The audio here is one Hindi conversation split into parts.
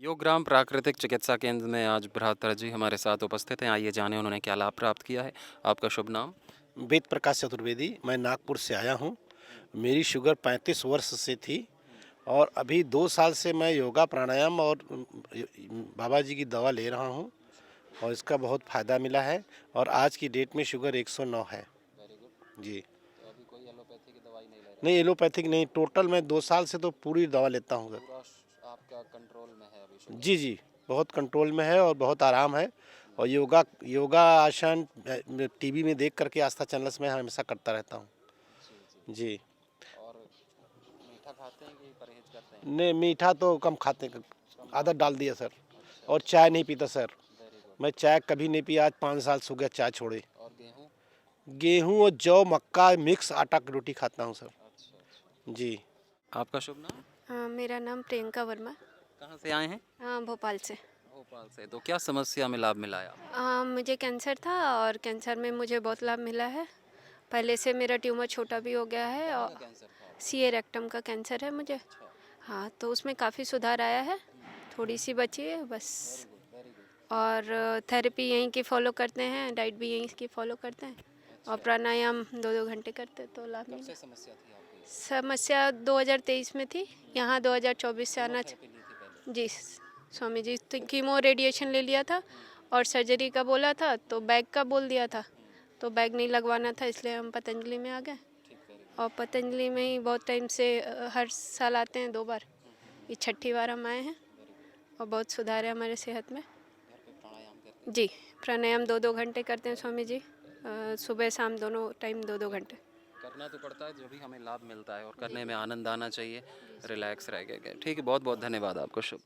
योगग्राम प्राकृतिक चिकित्सा केंद्र में आज भ्राता जी हमारे साथ उपस्थित हैं। आइए जाने उन्होंने क्या लाभ प्राप्त किया है। आपका शुभ नाम? वेद प्रकाश चतुर्वेदी। मैं नागपुर से आया हूँ। मेरी शुगर 35 वर्ष से थी और अभी 2 साल से मैं योगा प्राणायाम और बाबा जी की दवा ले रहा हूँ और इसका बहुत फ़ायदा मिला है और आज की डेट में शुगर 109 है। Very good. जी। तो अभी कोई एलोपैथी की दवाई नहीं ले रहे? नहीं, एलोपैथिक नहीं, टोटल मैं 2 साल से तो पूरी दवा लेता हूँ सर। पूरा आपका कंट्रोल में है अभी शुगर? जी, जी। बहुत कंट्रोल में है और बहुत आराम है और योगा योगा आसन टीवी में देख करके आस्था चैनल्स में हमेशा करता रहता हूँ। जी जी। जी। और मीठा खाते हैं कि परहेज करते हैं? नहीं, मीठा तो कम खाते हैं, कम आदत डाल दिया सर। अच्छा और अच्छा। चाय नहीं पीता सर। Very good. मैं चाय कभी नहीं पिया, आज 5 साल से हो गया चाय छोड़े। और गेहूँ? गेहूँ और जौ मक्का मिक्स आटा की रोटी खाता हूँ सर। अच्छा अच्छा। जी। आपका शुभ नाम? हाँ, मेरा नाम प्रियंका वर्मा। कहाँ से आए हैं? हाँ, भोपाल से। भोपाल से। तो क्या समस्या में लाभ मिला है आपको? हाँ, मुझे कैंसर था और कैंसर में मुझे बहुत लाभ मिला है। पहले से मेरा ट्यूमर छोटा भी हो गया है कहाँ और का कैंसर था? सीए रेक्टम का कैंसर है मुझे। अच्छा। हाँ, तो उसमें काफ़ी सुधार आया है, थोड़ी सी बची है बस। Very good very good. और थेरेपी यहीं की फॉलो करते हैं, डाइट भी यहीं की फॉलो करते हैं और प्राणायाम 2-2 घंटे करते हैं तो लाभ कब मिला। से समस्या थी आपको? समस्या 2023 में थी, यहाँ 2024 से आना कीमोथेरेपी ली थी पहले? जी स्वामी जी, तो कीमो रेडिएशन ले लिया था और सर्जरी का बोला था तो बैग का बोल दिया था, तो बैग नहीं लगवाना था इसलिए हम पतंजलि में आ गए। ठीक वेरी और पतंजलि में ही बहुत टाइम से हर साल आते हैं 2 बार, ये 6ठी बार हम आए हैं और बहुत सुधार है हमारे सेहत में। घर पे प्राणायाम करते जी, प्राणायाम 2-2 घंटे करते हैं स्वामी जी, सुबह शाम दोनों टाइम 2-2 घंटे। करना तो पड़ता है जो भी हमें लाभ मिलता है और करने में आनंद आना चाहिए, रिलैक्स रह गए। ठीक है, बहुत बहुत धन्यवाद आपको। शुभ।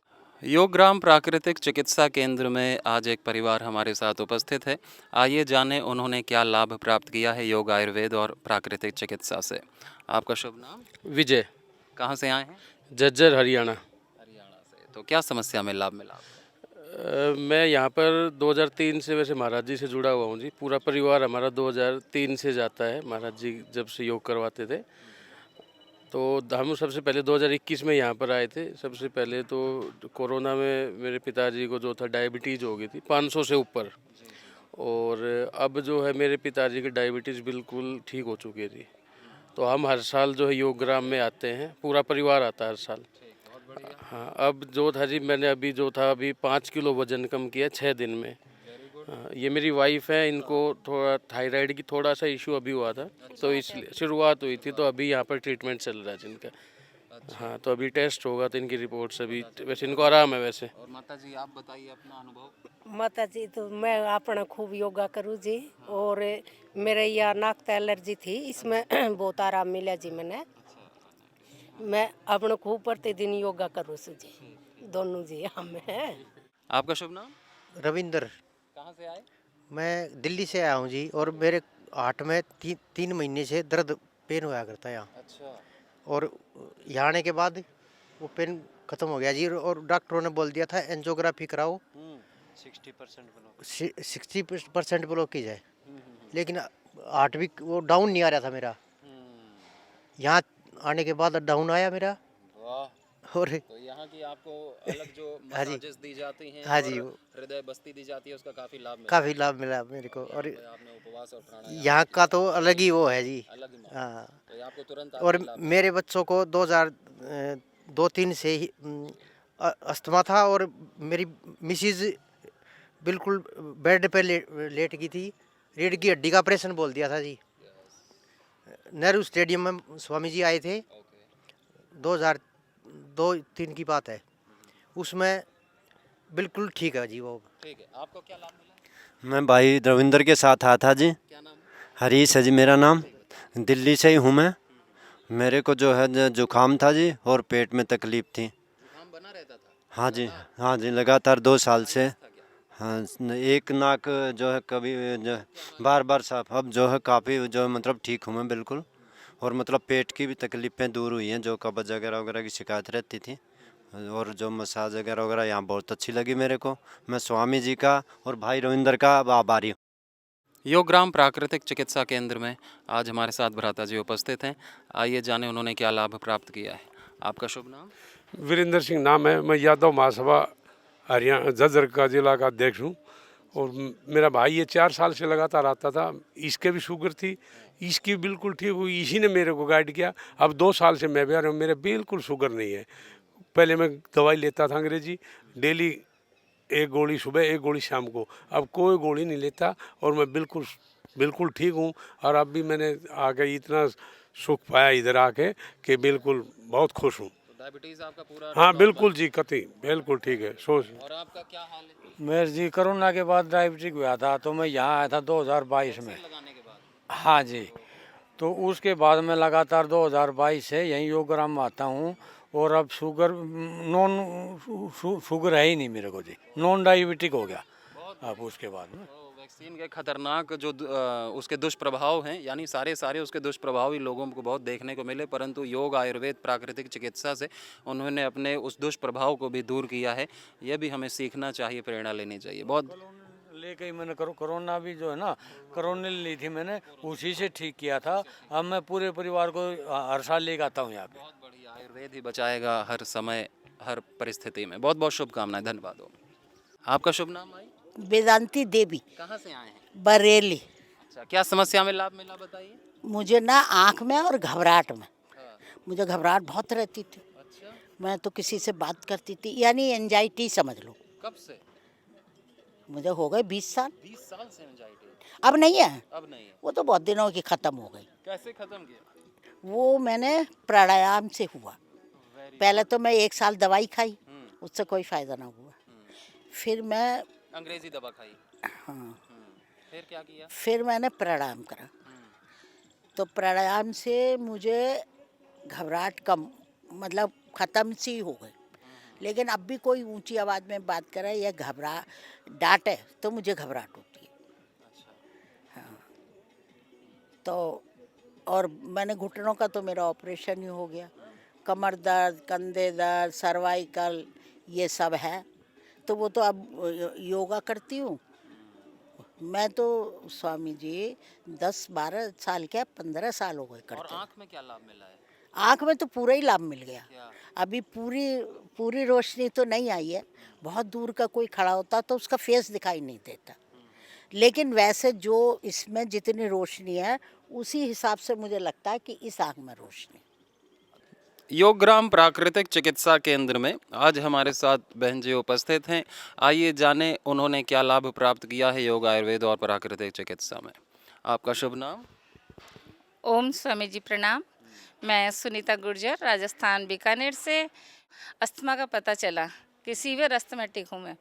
योगग्राम प्राकृतिक चिकित्सा केंद्र में आज एक परिवार हमारे साथ उपस्थित है। आइए जानें उन्होंने क्या लाभ प्राप्त किया है योग आयुर्वेद और प्राकृतिक चिकित्सा से। आपका शुभ नाम? विजय, कहाँ से आए हैं? झज्जर हरियाणा। हरियाणा से। तो क्या समस्या में लाभ मिला आपको? मैं यहाँ पर 2003 से वैसे महाराज जी से जुड़ा हुआ हूँ जी। पूरा परिवार हमारा 2003 से जाता है, महाराज जी जब से योग करवाते थे। तो हम सबसे पहले 2021 में यहाँ पर आए थे। सबसे पहले तो कोरोना में मेरे पिताजी को जो था डायबिटीज़ हो गई थी 500 से ऊपर, और अब जो है मेरे पिताजी की डायबिटीज़ बिल्कुल ठीक हो चुकी थी। तो हम हर साल जो है योगग्राम में आते हैं, पूरा परिवार आता है हर साल। बहुत बढ़िया। हाँ, अब जो था जी, मैंने अभी जो था अभी 5 किलो वजन कम किया 6 दिन में। Very good. हाँ, ये मेरी वाइफ है, इनको थोड़ा थायराइड की थोड़ा सा इशू अभी हुआ था, तो इसलिए शुरुआत हुई थी, तो अभी यहाँ पर ट्रीटमेंट चल रहा है जिनका। हाँ, तो अभी टेस्ट होगा तो इनकी रिपोर्ट्स अभी, वैसे इनको आराम है वैसे। और माता जी आप बताइए अपना अनुभव। माता जी तो मैं अपना खूब योगा करूँ जी, और मेरे यह नाक से एलर्जी थी, इसमें बहुत आराम मिला जी मैंने। मैं अपना खूब प्रतिदिन योगा करूँ जी, दोनों जी हम हैं। आपका शुभ नाम? रविंदर। कहाँ से आए? मैं दिल्ली से आया हूँ जी, और मेरे हार्ट में 3 महीने से दर्द पेन हुआ करता है यहाँ, अच्छा। और यहाँ आने के बाद वो पेन ख़त्म हो गया जी, और डॉक्टरों ने बोल दिया था एंजियोग्राफी कराओ, 60% ब्लॉक। 60% ब्लॉकेज है। लेकिन हार्ट भी वो डाउन नहीं आ रहा था मेरा, यहाँ आने के बाद डाउन आया मेरा। वाह। और तो यहाँ की आपको अलग जो हाँ जी, मसाजेस दी जाती हैं हाँ और जी, हृदय बस्ती दी जाती है उसका काफ़ी लाभ मिला। काफ़ी लाभ मिला मेरे को। और यहाँ पे आपने उपवास और प्राणायाम यहाँ किया। का तो अलग ही वो है जी। अलग ही माहौल। हाँ, तो ये आपको तुरंत और आपके लाभ मिला। मेरे बच्चों को 2002-3 से ही अस्थमा था, और मेरी मिसिज बिल्कुल बेड पे लेट गई थी, रीढ़ की हड्डी का ऑपरेशन बोल दिया था जी। नेहरू स्टेडियम में स्वामी जी आए थे, ओके। 2002-3 की बात है, उसमें बिल्कुल ठीक है जी वो। ठीक है, आपको क्या लाभ मिला? मैं भाई रविंदर के साथ आया था जी। क्या नाम है? हरीश है जी मेरा नाम। दिल्ली से ही हूँ मैं। मेरे को जो है जुकाम था जी, और पेट में तकलीफ़ थी। जुकाम बना रहता था? हाँ जी, हाँ जी, लगातार 2 साल से। था क्या? हाँ, एक नाक जो है कभी जो बार बार साफ, अब जो है काफ़ी जो है मतलब ठीक हूँ मैं बिल्कुल। और मतलब पेट की भी तकलीफ़ें दूर हुई हैं, जो कब्ज़ वगैरह वगैरह की शिकायत रहती थी, और जो मसाज वगैरह वगैरह यहाँ बहुत अच्छी लगी मेरे को। मैं स्वामी जी का और भाई रविंदर का आभारी हूँ। योगग्राम प्राकृतिक चिकित्सा केंद्र में आज हमारे साथ भ्राता जी उपस्थित हैं। आइए जाने उन्होंने क्या लाभ प्राप्त किया है। आपका शुभ नाम? वीरेंद्र सिंह नाम है, मैं यादव महासभा हरियाणा झज्जर का जिला का अध्यक्ष हूँ। और मेरा भाई ये 4 साल से लगातार आता था, इसके भी शुगर थी, इसकी बिल्कुल ठीक हुई, इसी ने मेरे को गाइड किया। अब 2 साल से मैं भी आ रहा हूँ, मेरे बिल्कुल शुगर नहीं है। पहले मैं दवाई लेता था अंग्रेजी, डेली 1 गोली सुबह 1 गोली शाम को, अब कोई गोली नहीं लेता और मैं बिल्कुल ठीक हूँ। और अब भी मैंने आके इतना सुख पाया इधर आके कि बिल्कुल बहुत खुश हूँ। डायबिटीज आपका पूरा हाँ बिल्कुल जी, कतई बिल्कुल ठीक है। सोच और आपका क्या हाल है मेरे जी कोरोना के बाद डायबिटिक हुआ था, तो मैं यहाँ आया था 2022 में। लगाने के बाद? हाँ जी, तो उसके बाद मैं लगातार 2022 से यहीं योगग्राम में आता हूँ। और अब शुगर शुगर है ही नहीं मेरे को जी, नॉन डायबिटिक हो गया अब उसके बाद में। तो वैक्सीन के खतरनाक जो उसके दुष्प्रभाव हैं, यानी सारे उसके दुष्प्रभाव ही लोगों को बहुत देखने को मिले, परंतु योग, आयुर्वेद, प्राकृतिक चिकित्सा से उन्होंने अपने उस दुष्प्रभाव को भी दूर किया है। ये भी हमें सीखना चाहिए, प्रेरणा लेनी चाहिए। बहुत लेके ही मैंने कोरोना भी जो है ना, कोरोना ली थी मैंने, उसी से ठीक किया था। अब मैं पूरे परिवार को हर साल लेके आता हूँ यहाँ पे। बहुत बढ़िया, आयुर्वेद ही बचाएगा हर समय, हर परिस्थिति में। बहुत बहुत शुभकामनाएं, धन्यवाद हो। आपका शुभ नाम भाई? वेदांती देवी, कहाँ से आए हैं? बरेली। अच्छा, क्या समस्या में लाभ मिला बताइए? मुझे ना आँख में और घबराहट में, मुझे घबराहट बहुत रहती थी। अच्छा, मैं तो किसी से बात करती थी, यानी एंजाइटी समझ लो। कब से? मुझे हो गए 20 साल। 20 साल से एंजाइटी? अब नहीं है, अब नहीं है। वो तो बहुत दिनों की ख़त्म हो गई। कैसे खत्म किया? वो मैंने प्राणायाम से हुआ। पहले तो मैं 1 साल दवाई खाई, उससे कोई फ़ायदा ना हुआ। फिर मैं अंग्रेजी दवा खाई? हाँ, फिर क्या किया? फिर मैंने प्राणायाम करा। तो प्राणायाम से मुझे घबराहट कम, मतलब ख़त्म सी हो गई। लेकिन अब भी कोई ऊंची आवाज़ में बात करे या डांटे तो मुझे घबराहट होती है। हाँ, तो और मैंने घुटनों का तो मेरा ऑपरेशन ही हो गया। कमर दर्द, कंधे दर्द, सर्वाइकल, ये सब है। तो वो तो अब योगा करती हूँ मैं। तो स्वामी जी 10-12 साल क्या 15 साल हो गए और करते। आँख में क्या लाभ मिला है? आँख में तो पूरा ही लाभ मिल गया। क्या? अभी पूरी रोशनी तो नहीं आई है। बहुत दूर का कोई खड़ा होता तो उसका फेस दिखाई नहीं देता, लेकिन वैसे जो इसमें जितनी रोशनी है उसी हिसाब से मुझे लगता है कि इस आँख में रोशनी। योगग्राम प्राकृतिक चिकित्सा केंद्र में आज हमारे साथ बहन जी उपस्थित हैं। आइए जाने उन्होंने क्या लाभ प्राप्त किया है योग, आयुर्वेद और प्राकृतिक चिकित्सा में। आपका शुभ नाम? ओम स्वामी जी प्रणाम। मैं सुनीता गुर्जर, राजस्थान बीकानेर से। अस्थमा का पता चला कि सीवियर अस्थमेटिक हूँ मैं।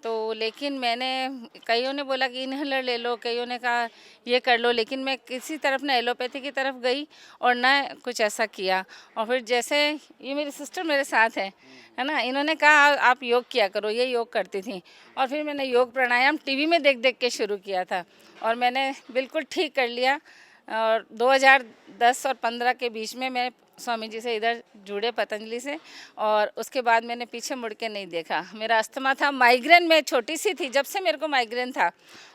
तो लेकिन मैंने, कईयों ने बोला कि इनहेलर ले लो, कईयों ने कहा ये कर लो, लेकिन मैं किसी तरफ ना एलोपैथी की तरफ गई और ना कुछ ऐसा किया। और फिर जैसे ये मेरी सिस्टर मेरे साथ है ना, इन्होंने कहा आप योग किया करो, ये योग करती थी। और फिर मैंने योग प्राणायाम टीवी में देख देख के शुरू किया था और मैंने बिल्कुल ठीक कर लिया। और 2010 और 15 के बीच में मैं स्वामी जी से इधर जुड़े पतंजलि से, और उसके बाद मैंने पीछे मुड़ के नहीं देखा। मेरा अस्थमा था, माइग्रेन में छोटी सी थी, जब से मेरे को माइग्रेन था।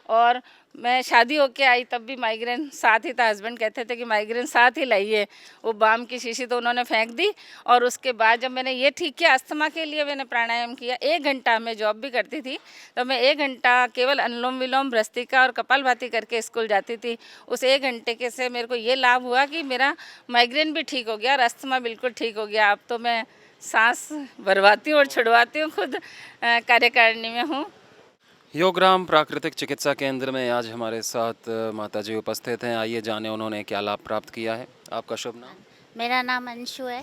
और मैं शादी होके आई तब भी माइग्रेन साथ ही था। हस्बैंड कहते थे कि माइग्रेन साथ ही लाइए। वो बाम की शीशी तो उन्होंने फेंक दी। और उसके बाद जब मैंने ये ठीक किया, अस्थमा के लिए मैंने प्राणायाम किया। 1 घंटा, मैं जॉब भी करती थी तो मैं 1 घंटा केवल अनुलोम विलोम, भ्रस्त्रिका और कपालभाति करके स्कूल जाती थी। उस 1 घंटे के से मेरे को ये लाभ हुआ कि मेरा माइग्रेन भी ठीक हो गया और अस्थमा बिल्कुल ठीक हो गया। अब तो मैं सांस भरवाती हूँ और छुड़वाती हूँ, खुद कार्यकारिणी में हूँ। योगग्राम प्राकृतिक चिकित्सा केंद्र में आज हमारे साथ माता जी उपस्थित हैं। आइए जाने उन्होंने क्या लाभ प्राप्त किया है। आपका शुभ नाम? मेरा नाम अंशु है।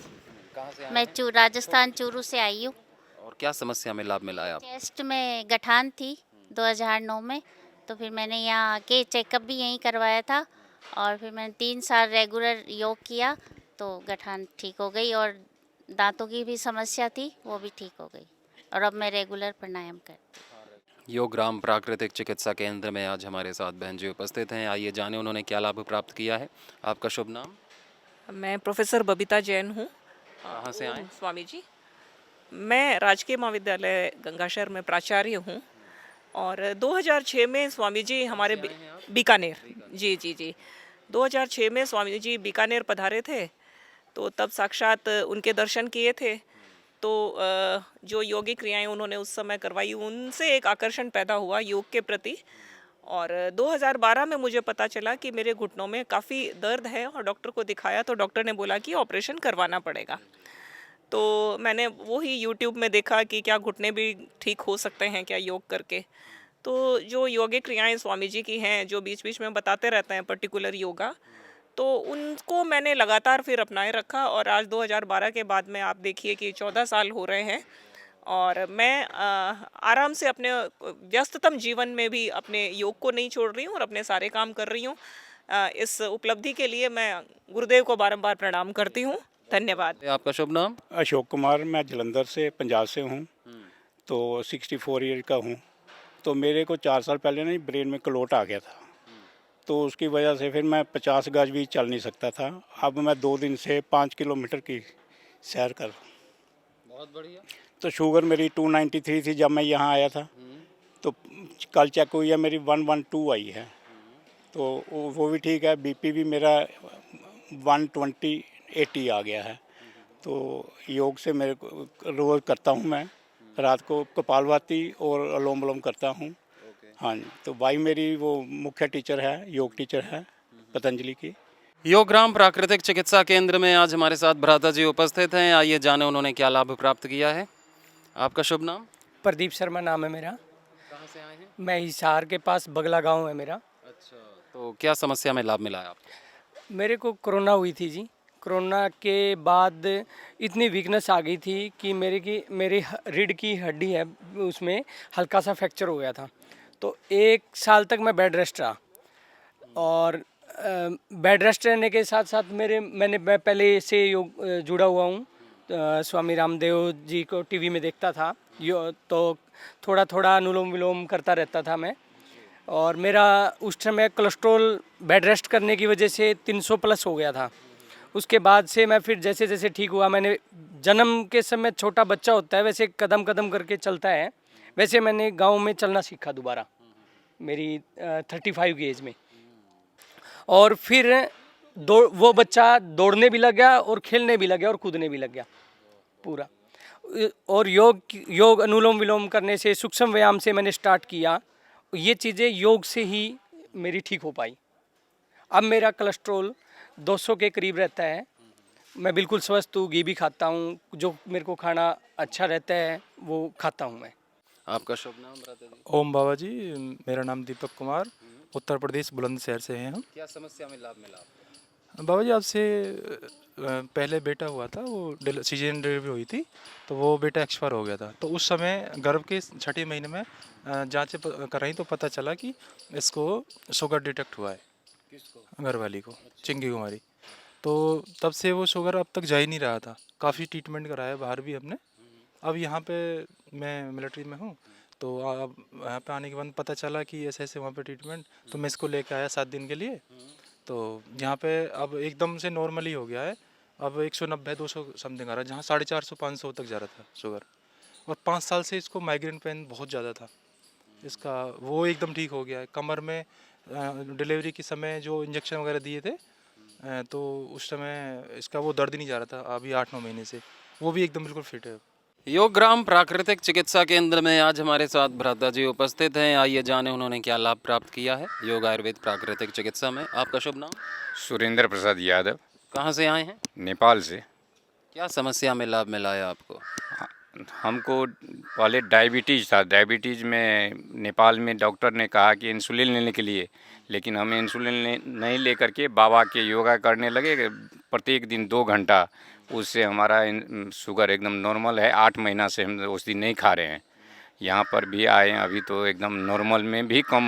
कहाँ से आए मैं हैं? राजस्थान चूरू से आई हूँ। और क्या समस्या में लाभ मिला है आप? चेस्ट में गठान थी 2009 में, तो फिर मैंने यहाँ आके चेकअप भी यहीं करवाया था। और फिर मैंने 3 साल रेगुलर योग किया तो गठान ठीक हो गई, और दांतों की भी समस्या थी वो भी ठीक हो गई। और अब मैं रेगुलर प्राणायाम करती हूँ। योगग्राम प्राकृतिक चिकित्सा केंद्र में आज हमारे साथ बहन जी उपस्थित हैं। आइए जाने उन्होंने क्या लाभ प्राप्त किया है। आपका शुभ नाम? मैं प्रोफेसर बबीता जैन हूँ। कहाँ से आए? स्वामी जी, मैं राजकीय महाविद्यालय गंगाशहर में प्राचार्य हूँ। और 2006 में स्वामी जी हमारे बीकानेर, जी 2006 में स्वामी जी बीकानेर पधारे थे, तो तब साक्षात उनके दर्शन किए थे। तो तो जो योगिक क्रियाएं उन्होंने उस समय करवाई, उनसे एक आकर्षण पैदा हुआ योग के प्रति। और 2012 में मुझे पता चला कि मेरे घुटनों में काफ़ी दर्द है और डॉक्टर को दिखाया तो डॉक्टर ने बोला कि ऑपरेशन करवाना पड़ेगा। तो मैंने वही यूट्यूब में देखा कि क्या घुटने भी ठीक हो सकते हैं क्या योग करके। तो जो योगिक क्रियाएं स्वामी जी की हैं, जो बीच बीच में बताते रहते हैं पर्टिकुलर योगा, तो उनको मैंने लगातार फिर अपनाए रखा। और आज 2012 के बाद में आप देखिए कि 14 साल हो रहे हैं और मैं आराम से अपने व्यस्ततम जीवन में भी अपने योग को नहीं छोड़ रही हूँ और अपने सारे काम कर रही हूँ। इस उपलब्धि के लिए मैं गुरुदेव को बारंबार प्रणाम करती हूँ। धन्यवाद। आपका शुभ नाम? अशोक कुमार, मैं जलंधर से, पंजाब से हूँ। तो 64 ईयर का हूँ। तो मेरे को 4 साल पहले ना ब्रेन में क्लोट आ गया था, तो उसकी वजह से फिर मैं 50 गज भी चल नहीं सकता था। अब मैं 2 दिन से 5 किलोमीटर की सैर कर। बहुत बढ़िया। तो शुगर मेरी 293 थी जब मैं यहाँ आया था, तो कल चेक हुई है मेरी 112 आई है, तो वो भी ठीक है। बीपी भी मेरा 120/80 आ गया है। तो योग से मेरे को रोज़ करता हूँ मैं, रात को कपालभाति और अनुलोम विलोम करता हूँ। हाँ जी, तो भाई मेरी वो मुख्य टीचर है, योग टीचर है पतंजलि की। योग ग्राम प्राकृतिक चिकित्सा केंद्र में आज हमारे साथ भ्राता जी उपस्थित हैं। आइए जाने उन्होंने क्या लाभ प्राप्त किया है। आपका शुभ नाम? प्रदीप शर्मा नाम है मेरा। कहाँ से आए हैं? मैं हिसार के पास बगला गांव है मेरा। अच्छा, तो क्या समस्या में लाभ मिला है आपको? मेरे को कोरोना हुई थी जी। कोरोना के बाद इतनी वीकनेस आ गई थी कि मेरी रीढ़ की हड्डी है, उसमें हल्का सा फ्रैक्चर हो गया था। तो 1 साल तक मैं बेड रेस्ट रहा और बेड रेस्ट रहने के साथ साथ मैं पहले से योग जुड़ा हुआ हूँ। स्वामी रामदेव जी को टीवी में देखता था, तो थोड़ा थोड़ा अनुलोम विलोम करता रहता था मैं। और मेरा उस समय कोलेस्ट्रॉल बेड रेस्ट करने की वजह से 300 प्लस हो गया था। उसके बाद से मैं फिर जैसे जैसे ठीक हुआ, मैंने जन्म के समय छोटा बच्चा होता है वैसे कदम कदम करके चलता है, वैसे मैंने गांव में चलना सीखा दोबारा मेरी 35 की एज में। और फिर वो बच्चा दौड़ने भी लग गया और खेलने भी लग गया और कूदने भी लग गया पूरा। और योग अनुलोम विलोम करने से, सूक्ष्म व्यायाम से मैंने स्टार्ट किया। ये चीज़ें योग से ही मेरी ठीक हो पाई। अब मेरा कोलेस्ट्रॉल 200 के करीब रहता है। मैं बिल्कुल स्वस्थ हूँ, घी भी खाता हूँ, जो मेरे को खाना अच्छा रहता है वो खाता हूँ मैं। आपका शुभ नाम भ्राता जी? ओम बाबा जी, मेरा नाम दीपक कुमार, उत्तर प्रदेश बुलंदशहर से हैं हम। क्या समस्या में लाभ मिला आपको? बाबा जी, आपसे पहले बेटा हुआ था, वो सीजन डिलीवरी हुई थी, तो वो बेटा एक्सपायर हो गया था। तो उस समय गर्भ के 6ठे महीने में जांच कराई तो पता चला कि इसको शुगर डिटेक्ट हुआ है। किसको? घर वाली को, चिंकी कुमारी। तो तब से वो शुगर अब तक जा ही नहीं रहा था। काफ़ी ट्रीटमेंट कराया बाहर भी हमने। अब यहाँ पे मैं मिलिट्री में हूँ, तो अब यहाँ पे आने के बाद पता चला कि ऐसे ऐसे वहाँ पे ट्रीटमेंट, तो मैं इसको लेके आया 7 दिन के लिए। तो यहाँ पे अब एकदम से नॉर्मली हो गया है। अब 190-200 समथिंग आ रहा है, जहाँ 450-500 तक जा रहा था शुगर। और 5 साल से इसको माइग्रेन पेन बहुत ज़्यादा था इसका, वो एकदम ठीक हो गया है। कमर में डिलीवरी के समय जो इंजेक्शन वगैरह दिए थे, तो उस समय इसका वो दर्द नहीं जा रहा था। अभी 8-9 महीने से वो भी एकदम बिल्कुल फिट है। योग ग्राम प्राकृतिक चिकित्सा केंद्र में आज हमारे साथ भ्राता जी उपस्थित हैं। आइए जाने उन्होंने क्या लाभ प्राप्त किया है योग आयुर्वेद प्राकृतिक चिकित्सा में। आपका शुभ नाम? सुरेंद्र प्रसाद यादव। कहाँ से आए हैं? नेपाल से। क्या समस्या में लाभ मिला है आपको? हमको पहले डायबिटीज़ था। डायबिटीज़ में नेपाल में डॉक्टर ने कहा कि इंसुलिन लेने के लिए, लेकिन हम इंसुलिन नहीं लेकर के बाबा के योगा करने लगे प्रत्येक दिन 2 घंटा। उससे हमारा शुगर एकदम नॉर्मल है। 8 महीना से हम औषधि नहीं खा रहे हैं। यहाँ पर भी आए हैं, अभी तो एकदम नॉर्मल में भी कम,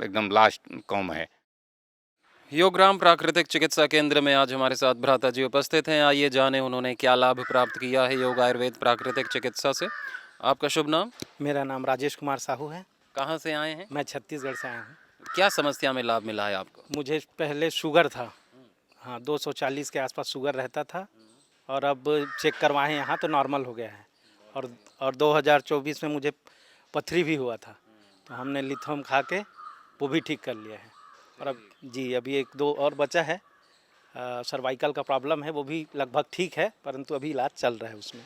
एकदम लास्ट कम है। योग ग्राम प्राकृतिक चिकित्सा केंद्र में आज हमारे साथ भ्राता जी उपस्थित हैं। आइए जाने उन्होंने क्या लाभ प्राप्त किया है योग आयुर्वेद प्राकृतिक चिकित्सा से। आपका शुभ नाम? मेरा नाम राजेश कुमार साहू है। कहाँ से आए हैं? मैं छत्तीसगढ़ से आया हूँ। क्या समस्या में लाभ मिला है आपको? मुझे पहले शुगर था, हाँ 240 के आसपास शुगर रहता था, और अब चेक करवाए यहाँ तो नॉर्मल हो गया है। और 2024 में मुझे पथरी भी हुआ था, तो हमने लिथोम खा के वो भी ठीक कर लिया है। और अब जी अभी 1-2 और बचा है, सर्वाइकल का प्रॉब्लम है, वो भी लगभग ठीक है, परंतु अभी इलाज चल रहा है उसमें।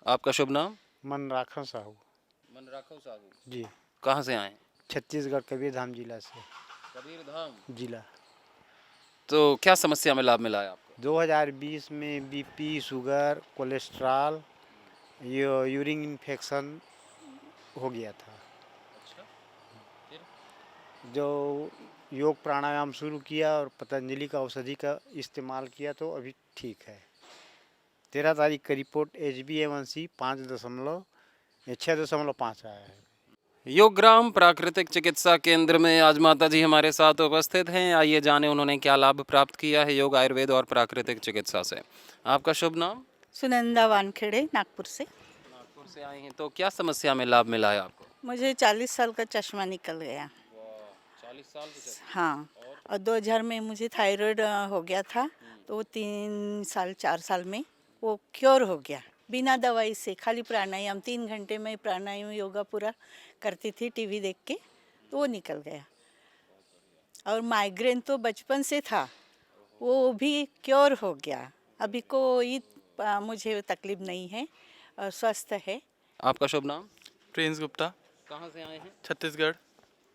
आपका शुभ नाम? मन राखा साहू। मन राखो साहू जी। कहाँ से आए? छत्तीसगढ़ कबीर धाम जिला से। कबीर धाम जिला। तो क्या समस्या में लाभ मिला है आपको? 2020 में BP, sugar, cholesterol, urine infection हो गया था। जो योग प्राणायाम शुरू किया और पतंजलि का औषधि का इस्तेमाल किया तो अभी ठीक है। 13 तारीख का रिपोर्ट HbA1c 6.5 आया है। योगग्राम प्राकृतिक चिकित्सा केंद्र में आज माता जी हमारे साथ उपस्थित हैं। आइए जाने उन्होंने क्या लाभ प्राप्त किया है योग, आयुर्वेद और प्राकृतिक चिकित्सा से। आपका शुभ नाम? सुनंदा वानखेड़े, नागपुर से। नागपुर से आई हैं, तो क्या समस्या में लाभ मिला है आपको? मुझे 40 साल का चश्मा निकल गया। 40 साल की? हाँ, और 2000 में मुझे थायराइड हो गया था, तो वो 3 साल 4 साल में वो क्योर हो गया बिना दवाई से। खाली प्राणायाम 3 घंटे में प्राणायाम योगा पूरा करती थी टीवी देख के, तो वो निकल गया। और माइग्रेन तो बचपन से था, वो भी क्योर हो गया। अभी कोई मुझे तकलीफ नहीं है, स्वस्थ है। आपका शुभ नाम? प्रिंस गुप्ता। कहाँ से आए हैं? छत्तीसगढ़।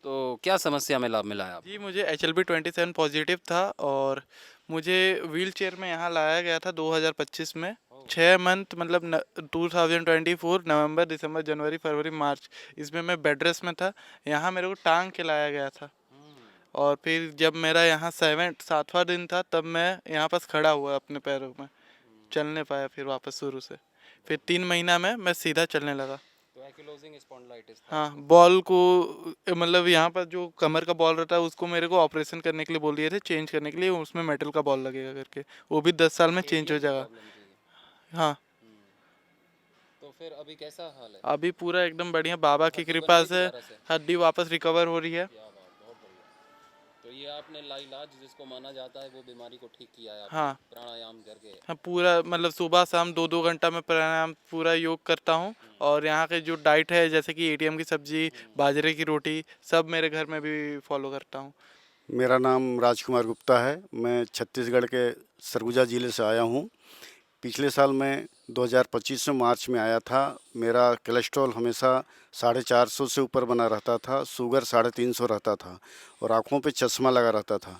तो क्या समस्या में लाभ मिला है आपको? जी, मुझे HLB27 पॉजिटिव था और मुझे व्हील चेयर में यहाँ लाया गया था 2025 में। 6 मंथ मतलब 2024 नवंबर, दिसंबर, जनवरी, फरवरी, मार्च, इसमें मैं बेड रेस्ट में था। यहाँ मेरे को टांग के लाया गया था और फिर जब मेरा यहाँ 7वां दिन था तब मैं यहाँ पास खड़ा हुआ अपने पैरों में, चलने पाया फिर वापस शुरू से। फिर 3 महीना में मैं सीधा चलने लगा। तो एंकिलोजिंग स्पॉन्डिलाइटिस था? हाँ, बॉल को मतलब यहाँ पर जो कमर का बॉल रहता है उसको मेरे को ऑपरेशन करने के लिए बोल दिए थे, चेंज करने के लिए। उसमें मेटल का बॉल लगेगा करके, वो भी 10 साल में चेंज हो जाएगा। हाँ। तो फिर अभी कैसा हाल है? अभी पूरा एकदम बढ़िया, बाबा की कृपा से हड्डी वापस रिकवर हो रही है। तो ये आपने लाइलाज जिसको माना जाता है वो बीमारी को ठीक किया है आपने? हाँ, प्राणायाम करके? हाँ, पूरा मतलब सुबह शाम 2-2 घंटा में प्राणायाम पूरा योग करता हूँ। और यहाँ के जो डाइट है जैसे कि ATM की सब्जी, बाजरे की रोटी, सब मेरे घर में भी फॉलो करता हूँ। मेरा नाम राजकुमार गुप्ता है। मैं छत्तीसगढ़ के सरगुजा ज़िले से आया हूँ। पिछले साल मैं 2025 में मार्च में आया था। मेरा कोलेस्ट्रॉल हमेशा 450 से ऊपर बना रहता था, शुगर 350 रहता था और आँखों पे चश्मा लगा रहता था।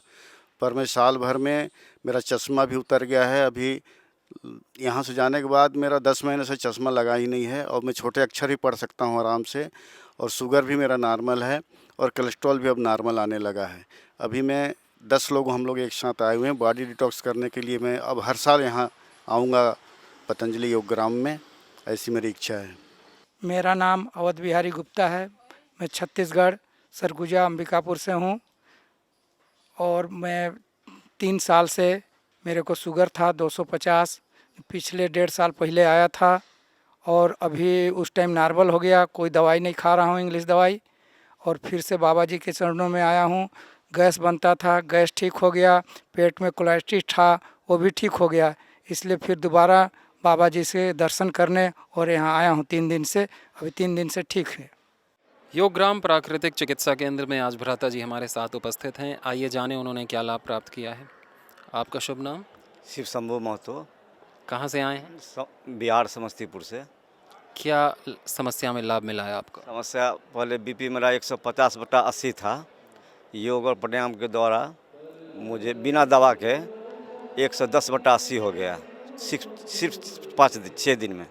पर मैं साल भर में मेरा चश्मा भी उतर गया है। अभी यहाँ से जाने के बाद मेरा 10 महीने से चश्मा लगा ही नहीं है और मैं छोटे अक्षर ही पढ़ सकता हूँ आराम से। और शुगर भी मेरा नॉर्मल है और कोलेस्ट्रॉल भी अब नॉर्मल आने लगा है। अभी मैं 10 लोग हम लोग एक साथ आए हुए हैं बॉडी डिटॉक्स करने के लिए। मैं अब हर साल यहाँ आऊँगा पतंजलि योगग्राम में, ऐसी मेरी इच्छा है। मेरा नाम अवध बिहारी गुप्ता है। मैं छत्तीसगढ़ सरगुजा अंबिकापुर से हूँ और मैं 3 साल से मेरे को शुगर था 250। पिछले 1.5 साल पहले आया था और अभी उस टाइम नॉर्मल हो गया। कोई दवाई नहीं खा रहा हूँ, इंग्लिश दवाई। और फिर से बाबा जी के चरणों में आया हूँ। गैस बनता था, गैस ठीक हो गया। पेट में कोलेस्ट्रॉल था, वो भी ठीक हो गया। इसलिए फिर दोबारा बाबा जी से दर्शन करने और यहाँ आया हूँ 3 दिन से। अभी 3 दिन से ठीक है। योगग्राम प्राकृतिक चिकित्सा केंद्र में आज भ्राता जी हमारे साथ उपस्थित हैं। आइए जाने उन्होंने क्या लाभ प्राप्त किया है। आपका शुभ नाम? शिव शंभू महतो। कहाँ से आए हैं? बिहार समस्तीपुर से। क्या समस्या में लाभ मिला है आपको? समस्या पहले BP मेरा 150/80 था। योग और प्राणायाम के द्वारा मुझे बिना दवा के 110/80 हो गया, सिर्फ 6 दिन में।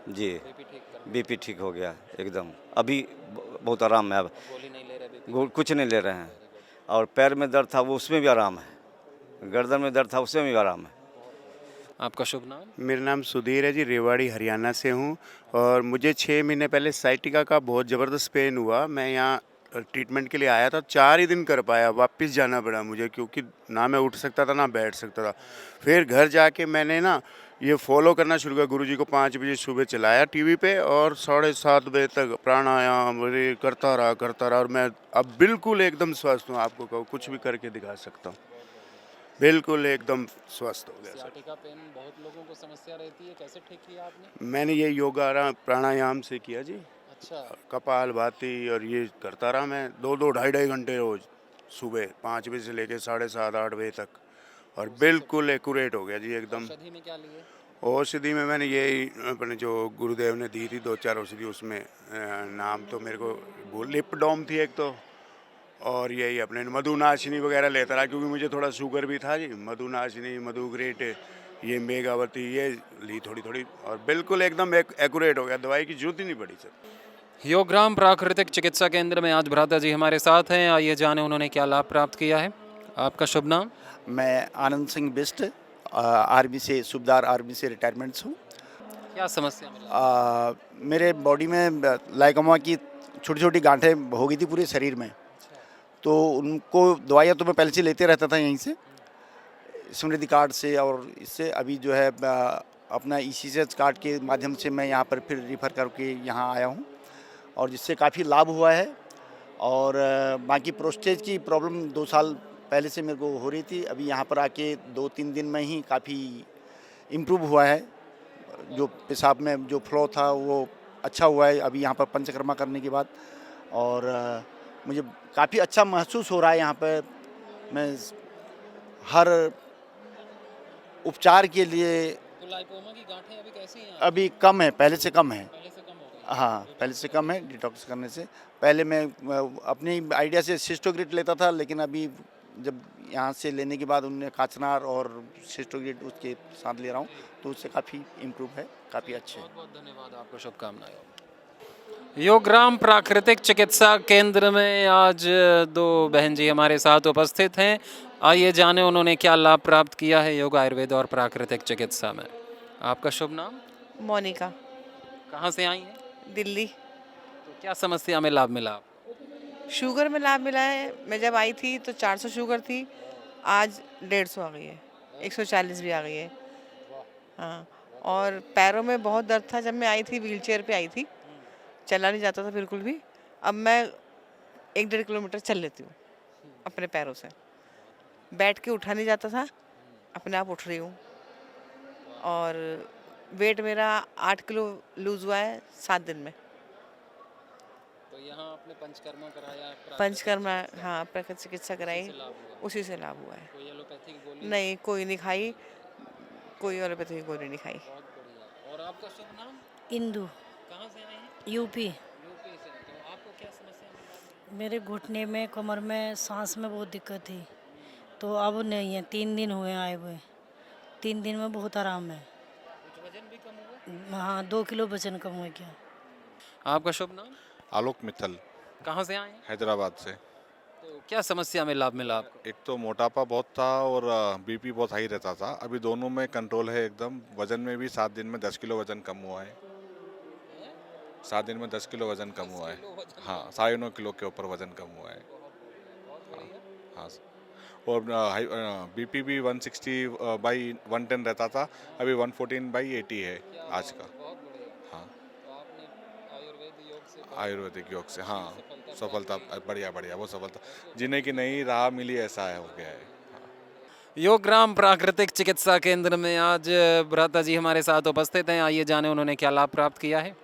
जी, BP ठीक हो गया एकदम। अभी बहुत आराम है। अब कुछ नहीं ले रहे हैं। और पैर में दर्द था वो, उसमें भी आराम है। गर्दन में दर्द था, उसमें भी आराम है। आपका शुभ नाम? मेरा नाम सुधीर है जी, रेवाड़ी हरियाणा से हूँ। और मुझे 6 महीने पहले साइटिका का बहुत ज़बरदस्त पेन हुआ। मैं यहाँ ट्रीटमेंट के लिए आया था, 4 ही दिन कर पाया, वापस जाना पड़ा मुझे, क्योंकि ना मैं उठ सकता था ना बैठ सकता था। फिर घर जाके मैंने ना ये फॉलो करना शुरू किया। गुरुजी को 5 बजे सुबह चलाया टीवी पे और 7:30 बजे तक प्राणायाम करता रहा और मैं अब बिल्कुल एकदम स्वस्थ हूँ। आपको कहूँ कुछ भी करके दिखा सकता हूँ, बिल्कुल एकदम स्वस्थ हो गया। साइटिका पेन बहुत लोगों को समस्या रहती है, कैसे ठीक किया आपने? मैंने ये योगा प्राणायाम से किया जी। अच्छा। कपाल भाती और ये करता रहा मैं 2-2 ढाई घंटे रोज, सुबह 5 बजे से लेके 7:30-8 बजे तक, और बिल्कुल एक्यूरेट हो गया जी एकदम। औषधि में क्या लिए? औषधि में मैंने यही अपने जो गुरुदेव ने दी थी 2-4 औषधि, उसमें नाम तो मेरे को भूल, लिपडॉम थी एक तो, और यही अपने मधुनाशिनी वगैरह लेता रहा क्योंकि मुझे थोड़ा शुगर भी था जी। मधुनाशिनी, मधुग्रेट, ये मेगावती, ये ली थोड़ी थोड़ी और बिल्कुल एकदम एक्यूरेट हो गया, दवाई की जरूरत ही नहीं पड़ी सर। योगग्राम प्राकृतिक चिकित्सा केंद्र में आज भ्राता जी हमारे साथ हैं। आइए जाने उन्होंने क्या लाभ प्राप्त किया है। आपका शुभ नाम? मैं आनंद सिंह बिस्ट, आर्मी से, सूबेदार आर्मी से रिटायरमेंट हूँ। क्या समस्या मिली? मेरे बॉडी में लाइकोमा की छोटी छोटी गांठें हो गई थी पूरे शरीर में, तो उनको दवाइयाँ तो मैं पहले से लेते रहता था यहीं से, समृद्धि कार्ड से, और इससे अभी जो है अपना ECS कार्ड के माध्यम से मैं यहाँ पर फिर रिफ़र करके यहाँ आया हूँ, और जिससे काफ़ी लाभ हुआ है। और बाकी प्रोस्टेट की प्रॉब्लम 2 साल पहले से मेरे को हो रही थी, अभी यहाँ पर आके 2-3 दिन में ही काफ़ी इम्प्रूव हुआ है। जो पेशाब में जो फ्लो था वो अच्छा हुआ है अभी यहाँ पर पंचकर्मा करने के बाद, और मुझे काफ़ी अच्छा महसूस हो रहा है यहाँ पर। मैं हर उपचार के लिए तो लाइकोमा की गांठें अभी कैसी हैं? अभी कम है, पहले से कम है। हाँ, पहले से कम है डिटॉक्स करने से। पहले मैं अपनी आइडिया से सिस्टोग्रिड लेता था, लेकिन अभी जब यहाँ से लेने के बाद उन्होंने काचनार और सिस्टोग्रिड उसके साथ ले रहा हूँ, तो उससे काफ़ी इम्प्रूव है, काफ़ी अच्छे। बहुत बहुत धन्यवाद, आपको शुभकामनाएं। योगग्राम प्राकृतिक चिकित्सा केंद्र में आज 2 बहन जी हमारे साथ उपस्थित हैं। आइए जाने उन्होंने क्या लाभ प्राप्त किया है योग, आयुर्वेद और प्राकृतिक चिकित्सा में। आपका शुभ नाम? मोनिका। कहाँ से आई हैं? दिल्ली। तो क्या समस्या में लाभ मिला? शुगर में लाभ मिला है। मैं जब आई थी तो 400 शुगर थी, आज 150 आ गई है, 140 भी आ गई है। हाँ, और पैरों में बहुत दर्द था जब मैं आई थी, व्हीलचेयर पे आई थी, चला नहीं जाता था बिल्कुल भी। अब मैं 1-1.5 किलोमीटर चल लेती हूँ अपने पैरों से। बैठ के उठा नहीं जाता था, अपने आप उठ रही हूँ। और वेट मेरा 8 किलो लूज़ हुआ है 7 दिन में। तो यहाँ आपने पंचकर्मा कराया? पंचकर्मा, हाँ, प्राकृतिक चिकित्सा कराई, उसी से लाभ हुआ है। कोई एलोपैथिक गोली? नहीं, कोई नहीं खाई, कोई एलोपैथिक गोली नहीं खाई। बहुत बढ़िया। और आपका शुभ नाम? इंदु। कहाँ से आए हैं? यूपी। यूपी से। तो आपको क्या समस्या है? मेरे घुटने में, कमर में, सांस में बहुत दिक्कत थी, तो अब नहीं है। 3 दिन हुए आए हुए, 3 दिन में बहुत आराम है। कुछ वजन भी कम हुआ? हाँ, 2 किलो वजन कम हो गया। आपका शुभ नाम? आलोक मित्तल। कहाँ से आए हैं? हैदराबाद से। तो क्या समस्या में लाभ मिला आपको? एक तो मोटापा बहुत था और बीपी बहुत हाई रहता था, अभी दोनों में कंट्रोल है एकदम। वजन में भी 7 दिन में 10 किलो वजन कम हुआ है। 7 दिन में 10 किलो वजन कम हुआ है। हाँ, 9.5 किलो के ऊपर वजन कम हुआ है। हाँ, और बीपी भी 160/110 रहता था, अभी 114/80 है आज का। हाँ, आयुर्वेदिक योग से, हाँ, सफलता बढ़िया बढ़िया, वो सफलता जीने की नई राह मिली, ऐसा है, हो गया है। योगग्राम प्राकृतिक चिकित्सा केंद्र में आज भ्राता जी हमारे साथ उपस्थित हैं। आइए जाने उन्होंने क्या लाभ प्राप्त किया है।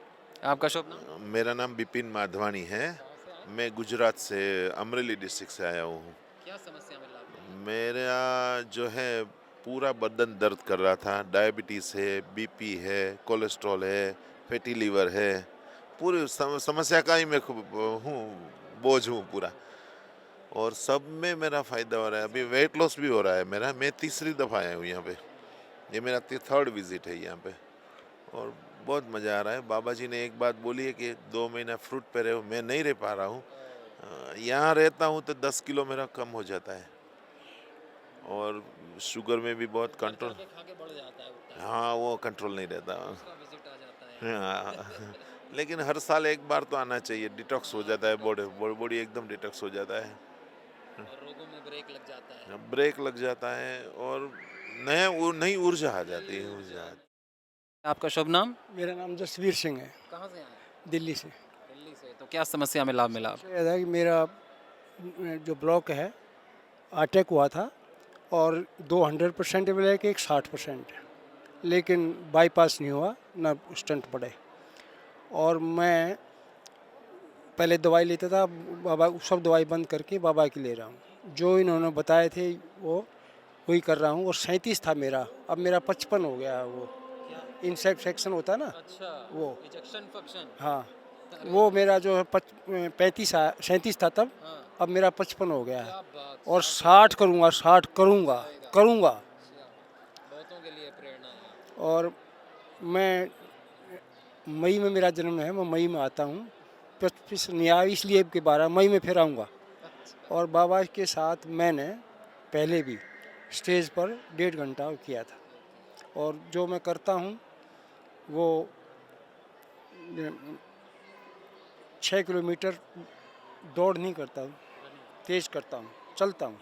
आपका शुभ नाम? मेरा नाम बिपिन माधवानी है। मैं गुजरात से, अमरेली डिस्ट्रिक्ट से आया हूँ। क्या समस्या में लाभ? मेरा जो है पूरा बदन दर्द कर रहा था, डायबिटीज़ है, बीपी है, कोलेस्ट्रॉल है, फैटी लीवर है, पूरी समस्या का ही मैं हूँ, बोझ हूँ पूरा, और सब में मेरा फ़ायदा हो रहा है। अभी वेट लॉस भी हो रहा है मेरा। मैं 3री दफ़ा आया हूँ यहाँ पे, ये मेरा 3rd विज़िट है यहाँ पे, और बहुत मज़ा आ रहा है। बाबा जी ने एक बात बोली है कि 2 महीना फ्रूट पे रहो, मैं नहीं रह पा रहा हूँ। यहाँ रहता हूँ तो 10 किलो मेरा कम हो जाता है, और शुगर में भी बहुत कंट्रोल। हाँ, वो कंट्रोल नहीं रहता। हाँ, लेकिन हर साल एक बार तो आना चाहिए, डिटॉक्स हो जाता है, बॉडी एकदम डिटॉक्स हो जाता है, रोगों में ब्रेक लग जाता है। ब्रेक लग जाता है, और नई ऊर्जा आ जाती है। आपका शुभ नाम? मेरा नाम जसवीर सिंह है। कहाँ से आए? दिल्ली से। दिल्ली से। तो क्या समस्या में लाभ मिला आपको? ऐसा है कि मेरा जो ब्लॉक है, अटैक हुआ था, और 200% ब्लैक, एक 60%, लेकिन बाईपास नहीं हुआ, ना स्टंट पड़े। और मैं पहले दवाई लेता था, बाबा सब दवाई बंद करके बाबा की ले रहा हूँ। जो इन्होंने बताए थे वो वही कर रहा हूँ, और 37 था मेरा, अब मेरा 55 हो गया है वो। इंसेक्शन होता है ना, अच्छा वो इजेक्शन फंक्शन। हाँ, वो मेरा जो है 37 था तब, अब मेरा 55 हो गया है और 60 करूँगा, 60 करूँगा करूँगा। बहुतों के लिए प्रेरणा है। और मैं मई में मेरा जन्म है, मैं मई में आता हूँ 25 न्याय, इसलिए कि 12 मई में फिर आऊँगा। और बाबा के साथ मैंने पहले भी स्टेज पर 1.5 घंटा किया था। और जो मैं करता हूँ वो 6 किलोमीटर दौड़ नहीं करता हूँ, तेज करता हूँ, चलता हूँ।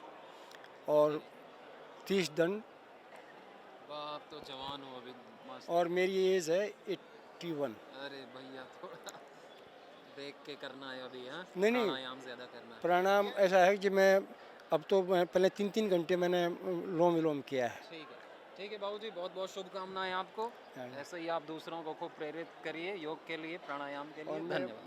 और 30 दंड। आप तो जवान हो अभी मस्त। और मेरी एज है 81। अरे भैया थोड़ा देख के करना है अभी। हाँ नहीं नहीं, प्राणायाम ज्यादा करना है। प्राणायाम ऐसा है कि मैं अब तो मैं पहले 3-3 घंटे मैंने लोम विलोम किया है। ठीक है बाबूजी, बहुत बहुत शुभकामनाएं आपको। ऐसे ही आप दूसरों को खूब प्रेरित करिए योग के लिए, प्राणायाम के लिए। धन्यवाद।